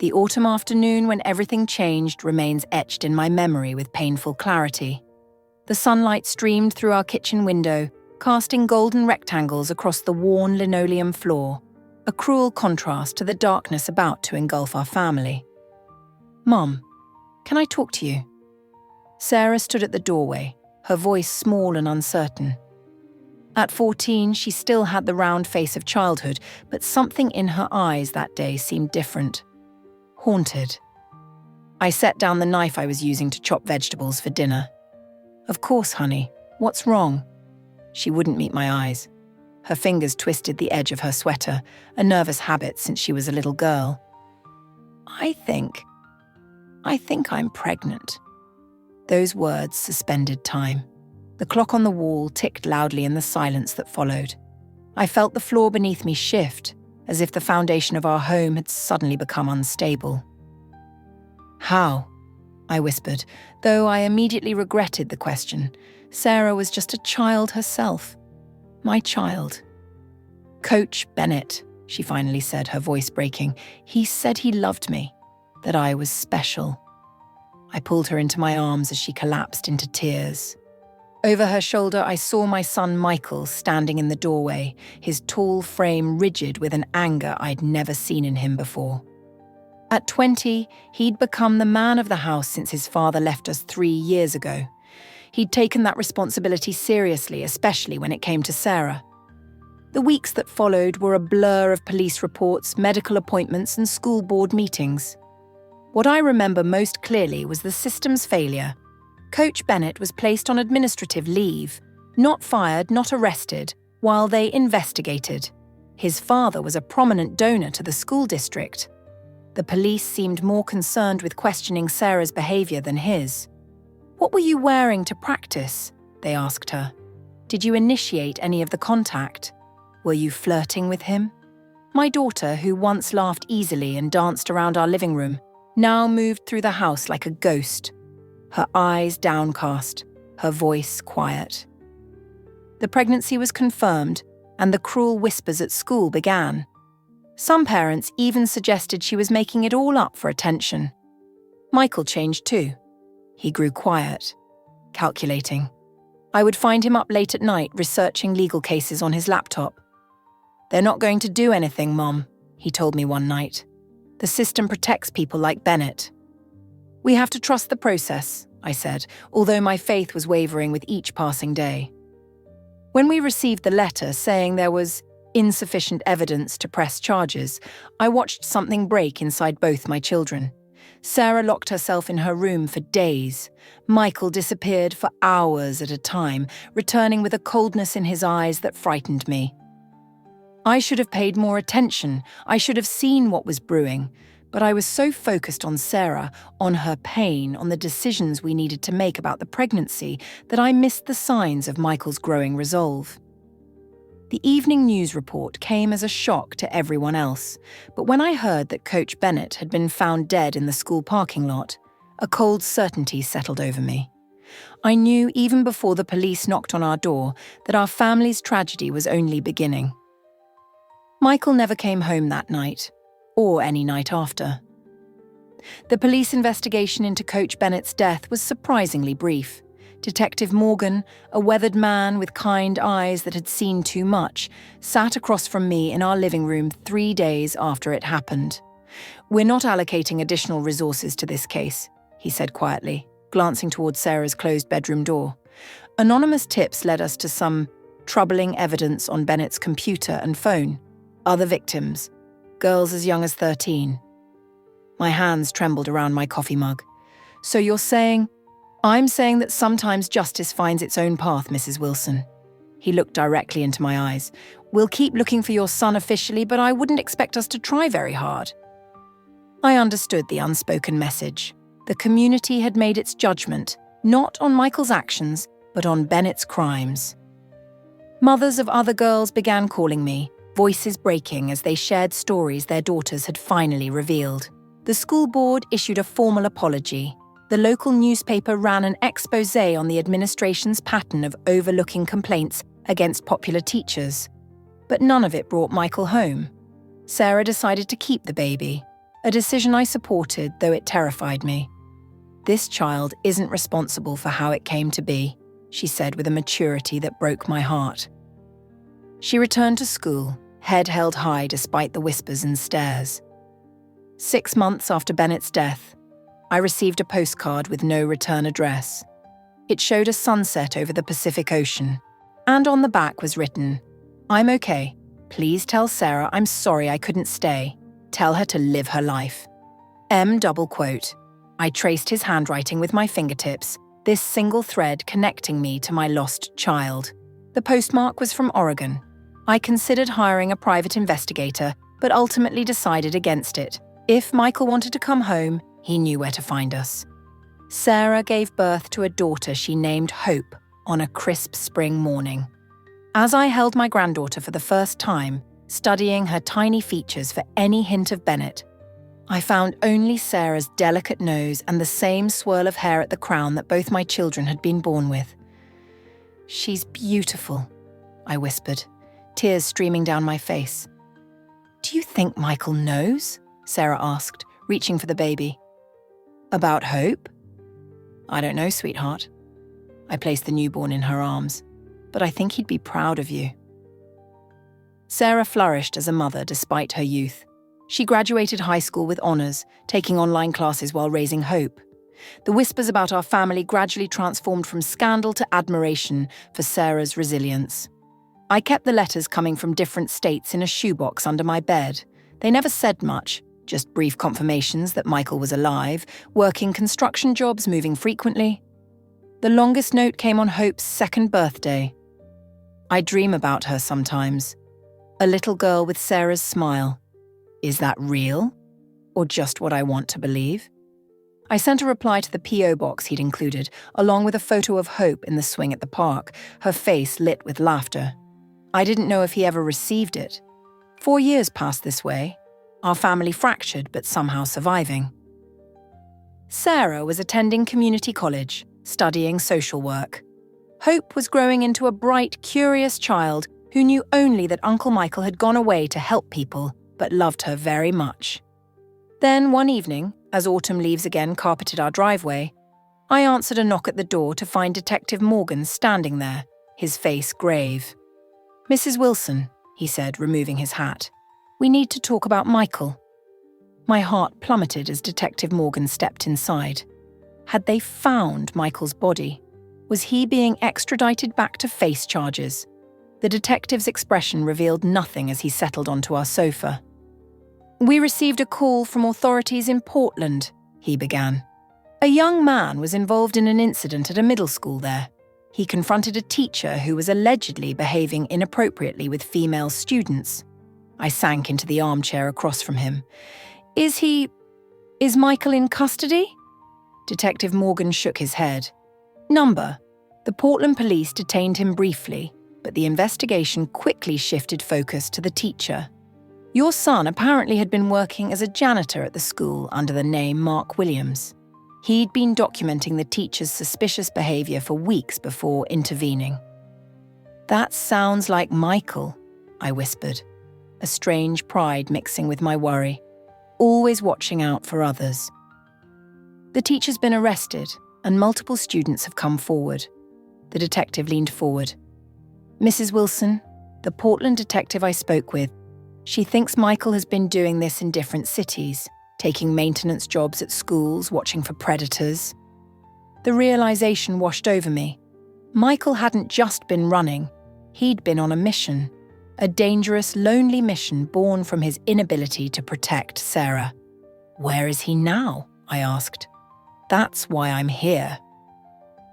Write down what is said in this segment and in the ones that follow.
The autumn afternoon when everything changed remains etched in my memory with painful clarity. The sunlight streamed through our kitchen window, casting golden rectangles across the worn linoleum floor, a cruel contrast to the darkness about to engulf our family. "Mum, can I talk to you?" Sarah stood at the doorway, her voice small and uncertain. At 14, she still had the round face of childhood, but something in her eyes that day seemed different. Haunted. I set down the knife I was using to chop vegetables for dinner. "Of course, honey. What's wrong?" She wouldn't meet my eyes. Her fingers twisted the edge of her sweater, a nervous habit since she was a little girl. I think I'm pregnant." Those words suspended time. The clock on the wall ticked loudly in the silence that followed. I felt the floor beneath me shift, as if the foundation of our home had suddenly become unstable. "How?" I whispered, though I immediately regretted the question. Sarah was just a child herself. My child. "Coach Bennett," she finally said, her voice breaking. "He said he loved me, that I was special." I pulled her into my arms as she collapsed into tears. Over her shoulder, I saw my son Michael standing in the doorway, his tall frame rigid with an anger I'd never seen in him before. At 20, he'd become the man of the house since his father left us 3 years ago. He'd taken that responsibility seriously, especially when it came to Sarah. The weeks that followed were a blur of police reports, medical appointments, and school board meetings. What I remember most clearly was the system's failure. Coach Bennett was placed on administrative leave, not fired, not arrested, while they investigated. His father was a prominent donor to the school district. The police seemed more concerned with questioning Sarah's behavior than his. "What were you wearing to practice?" they asked her. "Did you initiate any of the contact? Were you flirting with him?" My daughter, who once laughed easily and danced around our living room, now moved through the house like a ghost, her eyes downcast, her voice quiet. The pregnancy was confirmed, and the cruel whispers at school began. Some parents even suggested she was making it all up for attention. Michael changed too. He grew quiet, calculating. I would find him up late at night researching legal cases on his laptop. "They're not going to do anything, Mom," he told me one night. "The system protects people like Bennett." "We have to trust the process," I said, although my faith was wavering with each passing day. When we received the letter saying there was insufficient evidence to press charges, I watched something break inside both my children. Sarah locked herself in her room for days. Michael disappeared for hours at a time, returning with a coldness in his eyes that frightened me. I should have paid more attention. I should have seen what was brewing. But I was so focused on Sarah, on her pain, on the decisions we needed to make about the pregnancy, that I missed the signs of Michael's growing resolve. The evening news report came as a shock to everyone else, but when I heard that Coach Bennett had been found dead in the school parking lot, a cold certainty settled over me. I knew even before the police knocked on our door that our family's tragedy was only beginning. Michael never came home that night, or any night after. The police investigation into Coach Bennett's death was surprisingly brief. Detective Morgan, a weathered man with kind eyes that had seen too much, sat across from me in our living room 3 days after it happened. "We're not allocating additional resources to this case," he said quietly, glancing towards Sarah's closed bedroom door. "Anonymous tips led us to some troubling evidence on Bennett's computer and phone. Other victims, girls as young as 13. My hands trembled around my coffee mug. "So you're saying—" "I'm saying that sometimes justice finds its own path, Mrs. Wilson." He looked directly into my eyes. "We'll keep looking for your son officially, but I wouldn't expect us to try very hard." I understood the unspoken message. The community had made its judgment, not on Michael's actions, but on Bennett's crimes. Mothers of other girls began calling me, voices breaking as they shared stories their daughters had finally revealed. The school board issued a formal apology. The local newspaper ran an exposé on the administration's pattern of overlooking complaints against popular teachers. But none of it brought Michael home. Sarah decided to keep the baby, a decision I supported, though it terrified me. "This child isn't responsible for how it came to be," she said with a maturity that broke my heart. She returned to school, head held high despite the whispers and stares. 6 months after Bennett's death, I received a postcard with no return address. It showed a sunset over the Pacific Ocean, and on the back was written, "I'm okay. Please tell Sarah I'm sorry I couldn't stay. Tell her to live her life." double quote. I traced his handwriting with my fingertips, this single thread connecting me to my lost child. The postmark was from Oregon. I considered hiring a private investigator, but ultimately decided against it. If Michael wanted to come home, he knew where to find us. Sarah gave birth to a daughter she named Hope on a crisp spring morning. As I held my granddaughter for the first time, studying her tiny features for any hint of Bennett, I found only Sarah's delicate nose and the same swirl of hair at the crown that both my children had been born with. "She's beautiful," I whispered, tears streaming down my face. "Do you think Michael knows?" Sarah asked, reaching for the baby. "About Hope?" "I don't know, sweetheart." I placed the newborn in her arms. "But I think he'd be proud of you." Sarah flourished as a mother despite her youth. She graduated high school with honors, taking online classes while raising Hope. The whispers about our family gradually transformed from scandal to admiration for Sarah's resilience. I kept the letters coming from different states in a shoebox under my bed. They never said much, just brief confirmations that Michael was alive, working construction jobs, moving frequently. The longest note came on Hope's 2nd birthday. I dream about her sometimes. A little girl with Sarah's smile. Is that real? Or just what I want to believe? I sent a reply to the P.O. box he'd included, along with a photo of Hope in the swing at the park, her face lit with laughter. I didn't know if he ever received it. 4 years passed this way, our family fractured but somehow surviving. Sarah was attending community college, studying social work. Hope was growing into a bright, curious child who knew only that Uncle Michael had gone away to help people, but loved her very much. Then one evening, as autumn leaves again carpeted our driveway, I answered a knock at the door to find Detective Morgan standing there, his face grave. "Mrs. Wilson," he said, removing his hat, "we need to talk about Michael." My heart plummeted as Detective Morgan stepped inside. Had they found Michael's body? Was he being extradited back to face charges? The detective's expression revealed nothing as he settled onto our sofa. "We received a call from authorities in Portland," he began. "A young man was involved in an incident at a middle school there. He confronted a teacher who was allegedly behaving inappropriately with female students." I sank into the armchair across from him. Is Michael in custody?" Detective Morgan shook his head. "Number. The Portland police detained him briefly, but the investigation quickly shifted focus to the teacher. Your son apparently had been working as a janitor at the school under the name Mark Williams. He'd been documenting the teacher's suspicious behavior for weeks before intervening." "That sounds like Michael," I whispered, a strange pride mixing with my worry, always watching out for others. "The teacher's been arrested, and multiple students have come forward." The detective leaned forward. "Mrs. Wilson, the Portland detective I spoke with, she thinks Michael has been doing this in different cities, taking maintenance jobs at schools, watching for predators." The realization washed over me. Michael hadn't just been running, he'd been on a mission. A dangerous, lonely mission born from his inability to protect Sarah. "Where is he now?" I asked. "That's why I'm here."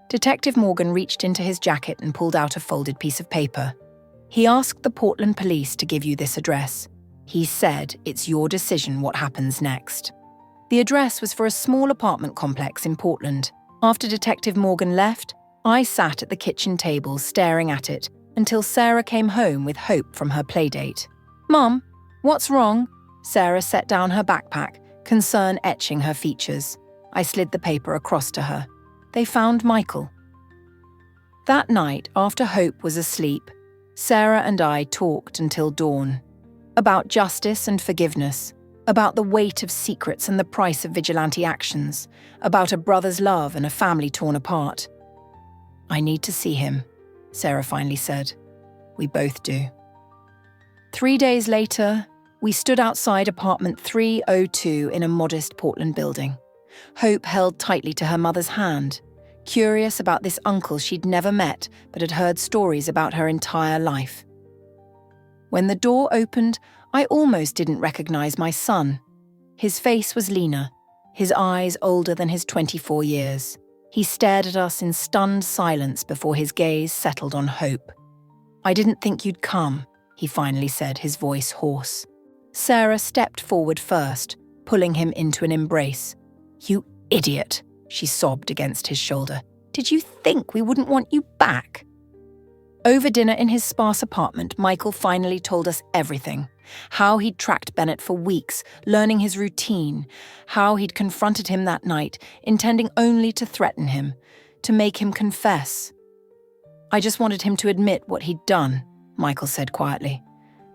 Detective Morgan reached into his jacket and pulled out a folded piece of paper. "He asked the Portland police to give you this address. He said it's your decision what happens next." The address was for a small apartment complex in Portland. After Detective Morgan left, I sat at the kitchen table staring at it until Sarah came home with Hope from her playdate. "Mum, what's wrong?" Sarah set down her backpack, concern etching her features. I slid the paper across to her. They found Michael. That night, after Hope was asleep, Sarah and I talked until dawn. About justice and forgiveness, About the weight of secrets and the price of vigilante actions, about a brother's love and a family torn apart. "I need to see him," Sarah finally said. "We both do." 3 days later, we stood outside apartment 302 in a modest Portland building. Hope held tightly to her mother's hand, curious about this uncle she'd never met but had heard stories about her entire life. When the door opened, I almost didn't recognize my son. His face was leaner, his eyes older than his 24 years. He stared at us in stunned silence before his gaze settled on Hope. "I didn't think you'd come," he finally said, his voice hoarse. Sarah stepped forward first, pulling him into an embrace. "You idiot," she sobbed against his shoulder. "Did you think we wouldn't want you back?" Over dinner in his sparse apartment, Michael finally told us everything. How he'd tracked Bennett for weeks, learning his routine. How he'd confronted him that night, intending only to threaten him, to make him confess. "I just wanted him to admit what he'd done," Michael said quietly.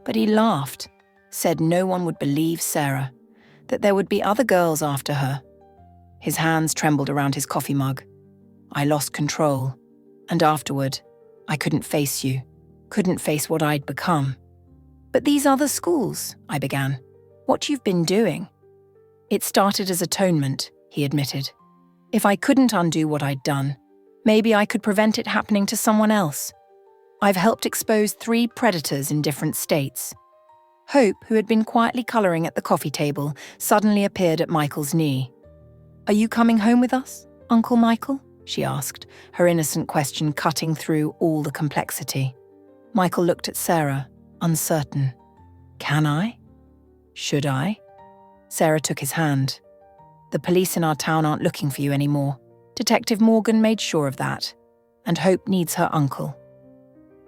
But he laughed, said no one would believe Sarah, that there would be other girls after her. His hands trembled around his coffee mug. "I lost control, and afterward, I couldn't face you, couldn't face what I'd become." "But these other schools," I began. "What you've been doing." "It started as atonement," he admitted. "If I couldn't undo what I'd done, maybe I could prevent it happening to someone else. I've helped expose 3 predators in different states." Hope, who had been quietly colouring at the coffee table, suddenly appeared at Michael's knee. "Are you coming home with us, Uncle Michael?" she asked, her innocent question cutting through all the complexity. Michael looked at Sarah, uncertain. "Can I? Should I?" Sarah took his hand. "The police in our town aren't looking for you anymore. Detective Morgan made sure of that. And Hope needs her uncle."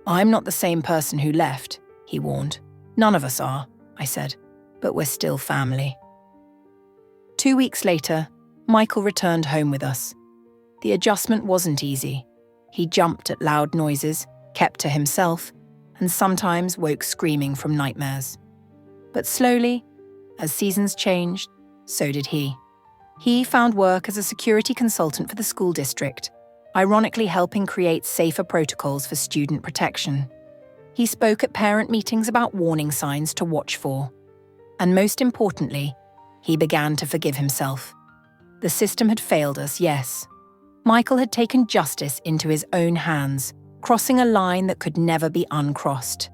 "I'm not the same person who left," he warned. "None of us are," I said, "but we're still family." 2 weeks later, Michael returned home with us. The adjustment wasn't easy. He jumped at loud noises, kept to himself, and sometimes woke screaming from nightmares. But slowly, as seasons changed, so did he. He found work as a security consultant for the school district, ironically helping create safer protocols for student protection. He spoke at parent meetings about warning signs to watch for. And most importantly, he began to forgive himself. The system had failed us, yes. Michael had taken justice into his own hands, crossing a line that could never be uncrossed.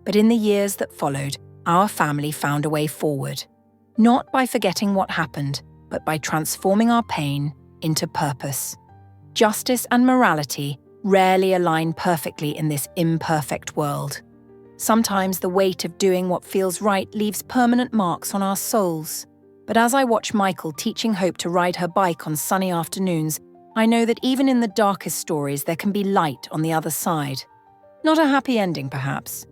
But in the years that followed, our family found a way forward. Not by forgetting what happened, but by transforming our pain into purpose. Justice and morality rarely align perfectly in this imperfect world. Sometimes the weight of doing what feels right leaves permanent marks on our souls. But as I watch Michael teaching Hope to ride her bike on sunny afternoons, I know that even in the darkest stories there can be light on the other side. Not a happy ending, perhaps,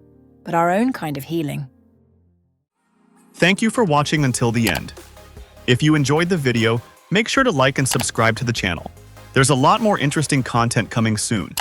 but our own kind of healing. Thank you for watching until the end. If you enjoyed the video, make sure to like and subscribe to the channel. There's a lot more interesting content coming soon.